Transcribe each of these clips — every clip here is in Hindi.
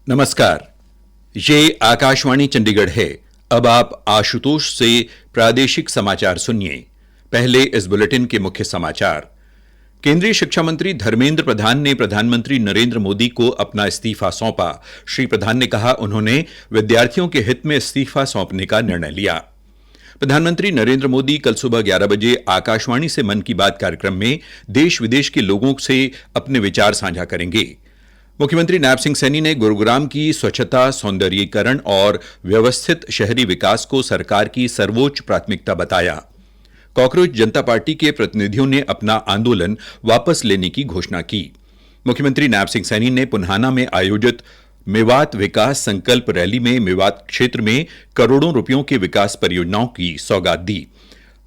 नमस्कार, ये आकाशवाणी चंडीगढ़ है। अब आप आशुतोष से प्रादेशिक समाचार सुनिए। पहले इस बुलेटिन के मुख्य समाचार। केंद्रीय शिक्षा मंत्री धर्मेंद्र प्रधान ने प्रधानमंत्री नरेंद्र मोदी को अपना इस्तीफा सौंपा। श्री प्रधान ने कहा, उन्होंने विद्यार्थियों के हित में इस्तीफा सौंपने का निर्णय लिया। प्रधानमंत्री नरेंद्र मोदी कल सुबह 11 बजे आकाशवाणी से मन की बात कार्यक्रम में देश विदेश के लोगों से अपने विचार साझा करेंगे। मुख्यमंत्री नायब सिंह सैनी ने गुरुग्राम की स्वच्छता, सौंदर्यीकरण और व्यवस्थित शहरी विकास को सरकार की सर्वोच्च प्राथमिकता बताया। कॉकरोच जनता पार्टी के प्रतिनिधियों ने अपना आंदोलन वापस लेने की घोषणा की। मुख्यमंत्री नायब सिंह सैनी ने पुन्हाना में आयोजित मेवात विकास संकल्प रैली में मेवात क्षेत्र में करोड़ों रुपयों के विकास परियोजनाओं की सौगात दी।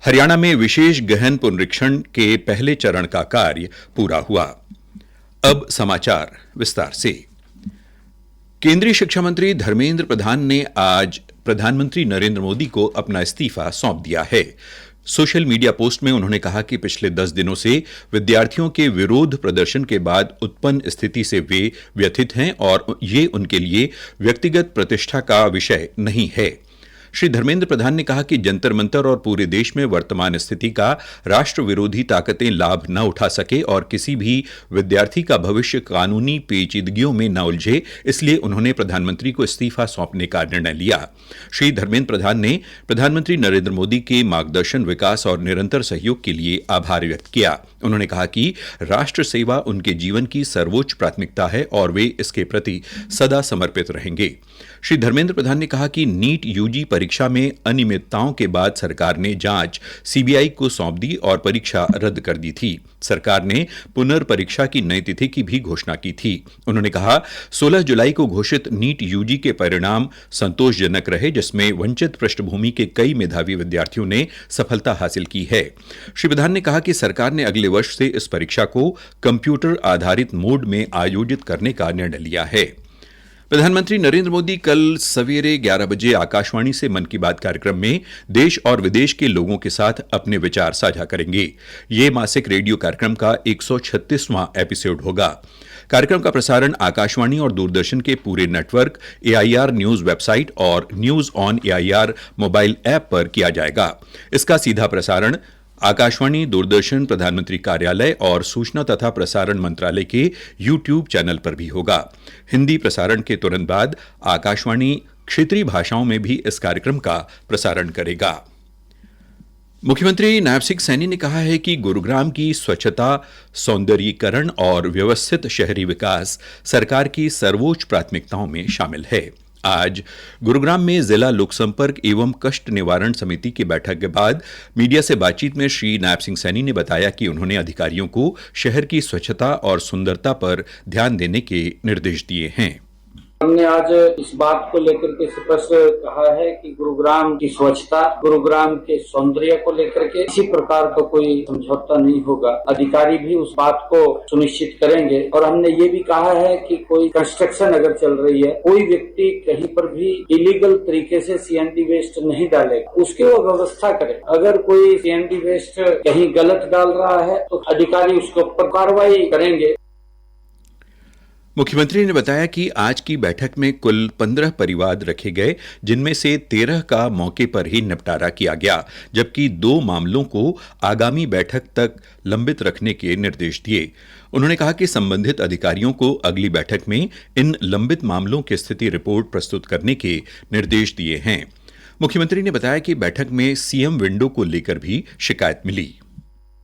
हरियाणा में विशेष गहन पुनरीक्षण के पहले चरण का कार्य पूरा हुआ। अब समाचार विस्तार से। केंद्रीय शिक्षा मंत्री धर्मेंद्र प्रधान ने आज प्रधानमंत्री नरेंद्र मोदी को अपना इस्तीफा सौंप दिया है। सोशल मीडिया पोस्ट में उन्होंने कहा कि पिछले 10 दिनों से विद्यार्थियों के विरोध प्रदर्शन के बाद उत्पन्न स्थिति से वे व्यथित हैं और ये उनके लिए व्यक्तिगत प्रतिष्ठा का विषय नहीं है। श्री धर्मेंद्र प्रधान ने कहा कि जंतर मंतर और पूरे देश में वर्तमान स्थिति का राष्ट्र विरोधी ताकतें लाभ न उठा सके और किसी भी विद्यार्थी का भविष्य कानूनी पेचीदगियों में न उलझे, इसलिए उन्होंने प्रधानमंत्री को इस्तीफा सौंपने का निर्णय लिया। श्री धर्मेंद्र प्रधान ने प्रधानमंत्री नरेंद्र मोदी के मार्गदर्शन, विकास और निरंतर सहयोग के लिए आभार व्यक्त किया। उन्होंने कहा कि राष्ट्र सेवा उनके जीवन की सर्वोच्च प्राथमिकता है और वे इसके प्रति सदा समर्पित रहेंगे। श्री धर्मेंद्र प्रधान ने कहा कि नीट यूजी परीक्षा में अनियमितताओं के बाद सरकार ने जांच सीबीआई को सौंप दी और परीक्षा रद्द कर दी थी। सरकार ने पुनर्परीक्षा की नई तिथि की भी घोषणा की थी। उन्होंने कहा, 16 जुलाई को घोषित नीट यूजी के परिणाम संतोषजनक रहे, जिसमें वंचित पृष्ठभूमि के कई मेधावी विद्यार्थियों ने सफलता हासिल की है। श्री प्रधान ने कहा कि सरकार ने अगले वर्ष से इस परीक्षा को कंप्यूटर आधारित मोड में आयोजित करने का निर्णय लिया है। प्रधानमंत्री नरेंद्र मोदी कल सवेरे 11 बजे आकाशवाणी से मन की बात कार्यक्रम में देश और विदेश के लोगों के साथ अपने विचार साझा करेंगे। ये मासिक रेडियो कार्यक्रम का 136वां एपिसोड होगा। कार्यक्रम का प्रसारण आकाशवाणी और दूरदर्शन के पूरे नेटवर्क, AIR न्यूज वेबसाइट और news on AIR mobile app पर किया जाएगा। इसका सीधा प्रसारण आकाशवाणी, दूरदर्शन, प्रधानमंत्री कार्यालय और सूचना तथा प्रसारण मंत्रालय के YouTube चैनल पर भी होगा। हिंदी प्रसारण के तुरंत बाद आकाशवाणी क्षेत्रीय भाषाओं में भी इस कार्यक्रम का प्रसारण करेगा। मुख्यमंत्री नायब सिंह सैनी ने कहा है कि गुरुग्राम की स्वच्छता, सौंदर्यीकरण और व्यवस्थित शहरी विकास सरकार की सर्वोच्च प्राथमिकताओं में शामिल है। आज गुरुग्राम में जिला लोक संपर्क एवं कष्ट निवारण समिति की बैठक के बाद मीडिया से बातचीत में श्री नायब सिंह सैनी ने बताया कि उन्होंने अधिकारियों को शहर की स्वच्छता और सुंदरता पर ध्यान देने के निर्देश दिए हैं। हमने आज इस बात को लेकर के स्पष्ट कहा है कि गुरुग्राम की स्वच्छता, गुरुग्राम के सौंदर्य को लेकर के किसी प्रकार का कोई समझौता नहीं होगा। अधिकारी भी उस बात को सुनिश्चित करेंगे और हमने ये भी कहा है कि कोई कंस्ट्रक्शन अगर चल रही है, कोई व्यक्ति कहीं पर भी इलीगल तरीके से CND वेस्ट नहीं डालेगा, उसकी वो व्यवस्था करे। अगर कोई CND वेस्ट कहीं गलत डाल रहा है तो अधिकारी उसके ऊपर कार्रवाई करेंगे। मुख्यमंत्री ने बताया कि आज की बैठक में कुल 15 परिवाद रखे गए, जिनमें से 13 का मौके पर ही निपटारा किया गया, जबकि 2 मामलों को आगामी बैठक तक लंबित रखने के निर्देश दिए। उन्होंने कहा कि संबंधित अधिकारियों को अगली बैठक में इन लंबित मामलों की स्थिति रिपोर्ट प्रस्तुत करने के निर्देश दिए हैं। मुख्यमंत्री ने बताया कि बैठक में CM विंडो को लेकर भी शिकायत मिली।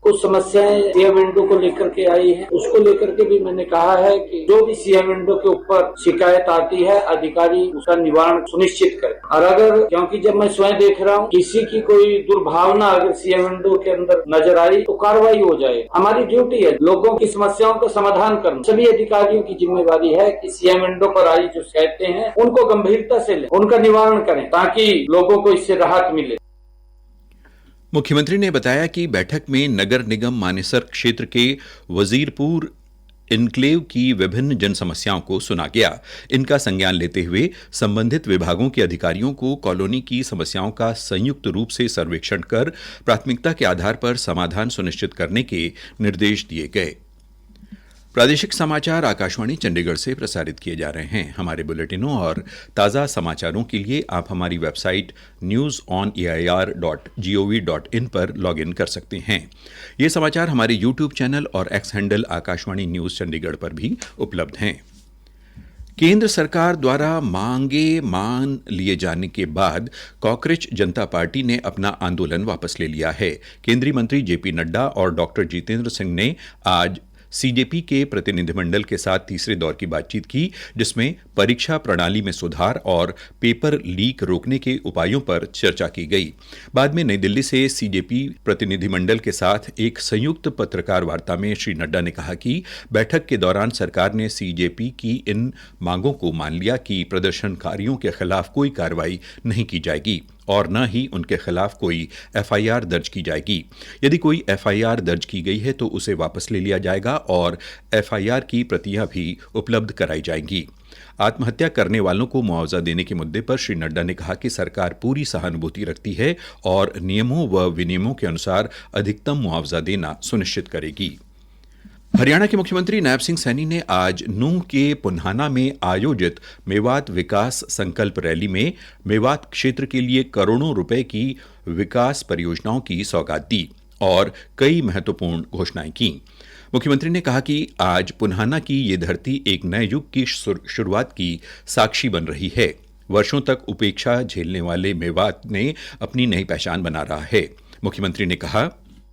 कुछ समस्याएं CM विंडो को लेकर के आई है, उसको लेकर के भी मैंने कहा है कि जो भी CM विंडो के ऊपर शिकायत आती है, अधिकारी उसका निवारण सुनिश्चित करे। और अगर, क्योंकि जब मैं स्वयं देख रहा हूँ, किसी की कोई दुर्भावना अगर CM विंडो के अंदर नजर आई तो कार्रवाई हो जाए। हमारी ड्यूटी है लोगों की समस्याओं का समाधान करना। सभी अधिकारियों की जिम्मेवारी है कि CM विंडो पर आई जो शिकायतें हैं उनको गंभीरता से लें, उनका निवारण करें, ताकि लोगों को इससे राहत मिले। मुख्यमंत्री ने बताया कि बैठक में नगर निगम मानेसर क्षेत्र के वजीरपुर इनक्लेव की विभिन्न जन समस्याओं को सुना गया। इनका संज्ञान लेते हुए संबंधित विभागों के अधिकारियों को कॉलोनी की समस्याओं का संयुक्त रूप से सर्वेक्षण कर प्राथमिकता के आधार पर समाधान सुनिश्चित करने के निर्देश दिए गए। प्रादेशिक समाचार आकाशवाणी चंडीगढ़ से प्रसारित किए जा रहे हैं। हमारे बुलेटिनों और ताज़ा समाचारों के लिए आप हमारी वेबसाइट newsonair.gov.in पर लॉगिन कर सकते हैं। ये समाचार हमारे यूट्यूब चैनल और x handle Akashvani news Chandigarh पर भी उपलब्ध हैं। केंद्र सरकार द्वारा मांगे मान लिए जाने के बाद कांग्रेस जनता पार्टी ने अपना आंदोलन वापस ले लिया है। केंद्रीय मंत्री जेपी नड्डा और डॉक्टर जितेंद्र सिंह ने आज सीजेपी के प्रतिनिधिमंडल के साथ तीसरे दौर की बातचीत की, जिसमें परीक्षा प्रणाली में सुधार और पेपर लीक रोकने के उपायों पर चर्चा की गई। बाद में नई दिल्ली से सीजेपी प्रतिनिधिमंडल के साथ एक संयुक्त पत्रकार वार्ता में श्री नड्डा ने कहा कि बैठक के दौरान सरकार ने सीजेपी की इन मांगों को मान लिया कि प्रदर्शनकारियों के खिलाफ कोई कार्रवाई नहीं की जाएगी और न ही उनके खिलाफ कोई एफआईआर दर्ज की जाएगी। यदि कोई एफआईआर दर्ज की गई है तो उसे वापस ले लिया जाएगा और एफआईआर की प्रतियां भी उपलब्ध कराई जाएंगी। आत्महत्या करने वालों को मुआवजा देने के मुद्दे पर श्री नड्डा ने कहा कि सरकार पूरी सहानुभूति रखती है और नियमों व विनियमों के अनुसार अधिकतम मुआवजा देना सुनिश्चित करेगी। हरियाणा के मुख्यमंत्री नायब सिंह सैनी ने आज नूंह के पुन्हाना में आयोजित मेवात विकास संकल्प रैली में मेवात क्षेत्र के लिए करोड़ों रुपए की विकास परियोजनाओं की सौगात दी और कई महत्वपूर्ण घोषणाएं की। मुख्यमंत्री ने कहा कि आज पुन्हाना की ये धरती एक नए युग की शुरुआत की साक्षी बन रही है। वर्षों तक उपेक्षा झेलने वाले मेवात ने अपनी नई पहचान बना रहा है। मुख्यमंत्री ने कहा,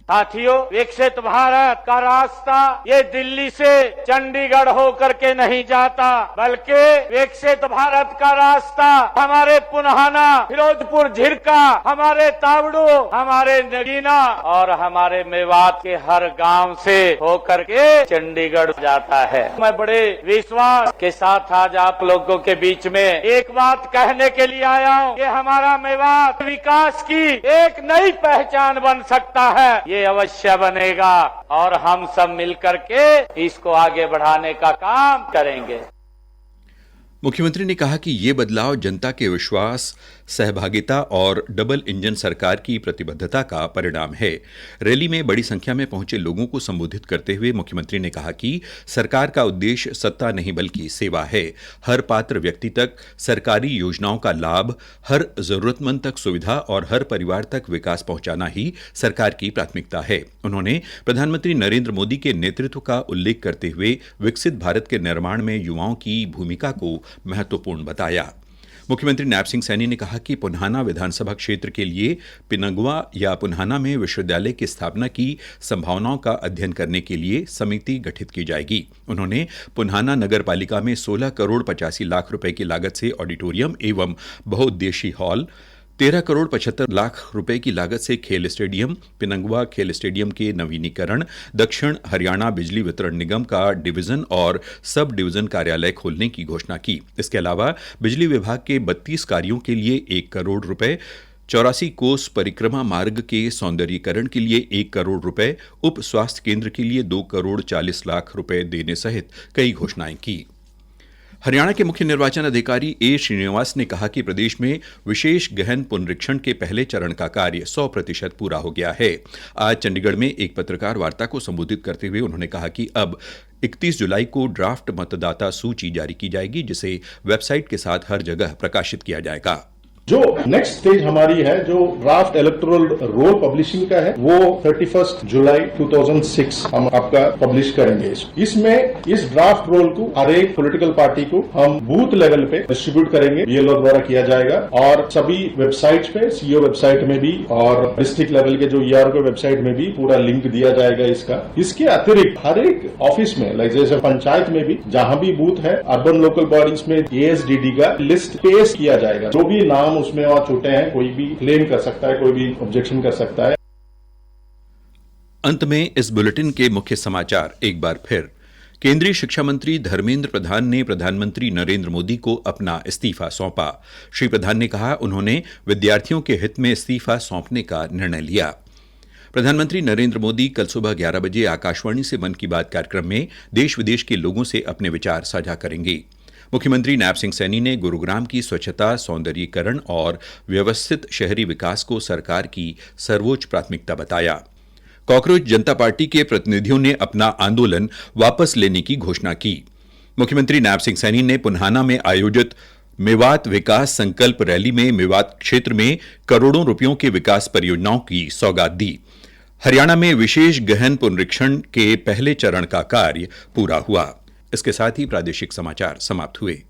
साथियों, विकसित भारत का रास्ता ये दिल्ली से चंडीगढ़ होकर के नहीं जाता, बल्कि विकसित भारत का रास्ता हमारे पुन्हाना, फिरोजपुर झिरका, हमारे तावड़ू, हमारे नगीना और हमारे मेवात के हर गांव से होकर के चंडीगढ़ जाता है। मैं बड़े विश्वास के साथ आज आप लोगों के बीच में एक बात कहने के लिए आया हूँ कि हमारा मेवात विकास की एक नई पहचान बन सकता है। ये अवश्य बनेगा और हम सब मिलकर के इसको आगे बढ़ाने का काम करेंगे। मुख्यमंत्री ने कहा कि ये बदलाव जनता के विश्वास, सहभागिता और डबल इंजन सरकार की प्रतिबद्धता का परिणाम है। रैली में बड़ी संख्या में पहुंचे लोगों को संबोधित करते हुए मुख्यमंत्री ने कहा कि सरकार का उद्देश्य सत्ता नहीं बल्कि सेवा है। हर पात्र व्यक्ति तक सरकारी योजनाओं का लाभ, हर जरूरतमंद तक सुविधा और हर परिवार तक विकास पहुंचाना ही सरकार की प्राथमिकता है। उन्होंने प्रधानमंत्री नरेंद्र मोदी के नेतृत्व का उल्लेख करते हुए विकसित भारत के निर्माण में युवाओं की भूमिका को महत्वपूर्ण बताया। मुख्यमंत्री नायब सिंह सैनी ने कहा कि पुन्हाना विधानसभा क्षेत्र के लिए पिनगवा या पुन्हाना में विश्वविद्यालय की स्थापना की संभावनाओं का अध्ययन करने के लिए समिति गठित की जाएगी। उन्होंने पुन्हाना नगर पालिका में 16 करोड़ 85 लाख रुपए की लागत से ऑडिटोरियम एवं बहुउद्देशीय हॉल, 13 करोड़ 75 लाख रुपए की लागत से खेल स्टेडियम, पिनंगवा खेल स्टेडियम के नवीनीकरण, दक्षिण हरियाणा बिजली वितरण निगम का डिवीजन और सब डिवीजन कार्यालय खोलने की घोषणा की। इसके अलावा बिजली विभाग के 32 कार्यों के लिए 1 करोड़ रुपए, 84 कोस परिक्रमा मार्ग के सौंदर्यीकरण के लिए 1 करोड़ रुपए, उप स्वास्थ्य केंद्र के लिए 2 करोड़ 40 लाख रुपए देने सहित कई घोषणाएं की। हरियाणा के मुख्य निर्वाचन अधिकारी ए श्रीनिवास ने कहा कि प्रदेश में विशेष गहन पुनरीक्षण के पहले चरण का कार्य 100% पूरा हो गया है। आज चंडीगढ़ में एक पत्रकार वार्ता को संबोधित करते हुए उन्होंने कहा कि अब 31 जुलाई को ड्राफ्ट मतदाता सूची जारी की जाएगी, जिसे वेबसाइट के साथ हर जगह प्रकाशित किया जाएगा। जो नेक्स्ट स्टेज हमारी है, जो ड्राफ्ट इलेक्टोरल रोल पब्लिशिंग का है, वो 31 जुलाई 2006 हम आपका पब्लिश करेंगे। इसमें इस ड्राफ्ट रोल को हर एक पॉलिटिकल पार्टी को हम बूथ लेवल पे डिस्ट्रीब्यूट करेंगे, बीएलओ द्वारा किया जाएगा और सभी वेबसाइट पे, सीओ वेबसाइट में भी और डिस्ट्रिक्ट लेवल के जो ईआरओ वेबसाइट में भी पूरा लिंक दिया जाएगा इसका। इसके अतिरिक्त हर एक ऑफिस में, लाइक जैसे पंचायत में भी जहां भी बूथ है, अर्बन लोकल बॉडीज में एएसडीडी का लिस्ट पेश किया जाएगा। जो भी नाम उसमें और छूटे हैं, कोई भी क्लेम कर सकता है, कोई भी ऑब्जेक्शन कर सकता है। अंत में इस बुलेटिन के मुख्य समाचार एक बार फिर। केंद्रीय शिक्षा मंत्री धर्मेंद्र प्रधान ने प्रधानमंत्री नरेंद्र मोदी को अपना इस्तीफा सौंपा। श्री प्रधान ने कहा उन्होंने विद्यार्थियों के हित में इस्तीफा सौंपने का निर्णय लिया। प्रधानमंत्री नरेंद्र मोदी कल सुबह 11 बजे आकाशवाणी से मन की बात कार्यक्रम में देश विदेश के लोगों से अपने विचार साझा करेंगे। मुख्यमंत्री नायब सिंह सैनी ने गुरुग्राम की स्वच्छता, सौंदर्यीकरण और व्यवस्थित शहरी विकास को सरकार की सर्वोच्च प्राथमिकता बताया। कॉकरोच जनता पार्टी के प्रतिनिधियों ने अपना आंदोलन वापस लेने की घोषणा की। मुख्यमंत्री नायब सिंह सैनी ने पुन्हाना में आयोजित मेवात विकास संकल्प रैली में मेवात क्षेत्र में करोड़ों रुपयों के विकास परियोजनाओं की सौगात दी। हरियाणा में विशेष गहन पुनरीक्षण के पहले चरण का कार्य पूरा हुआ। इसके साथ ही प्रादेशिक समाचार समाप्त हुए।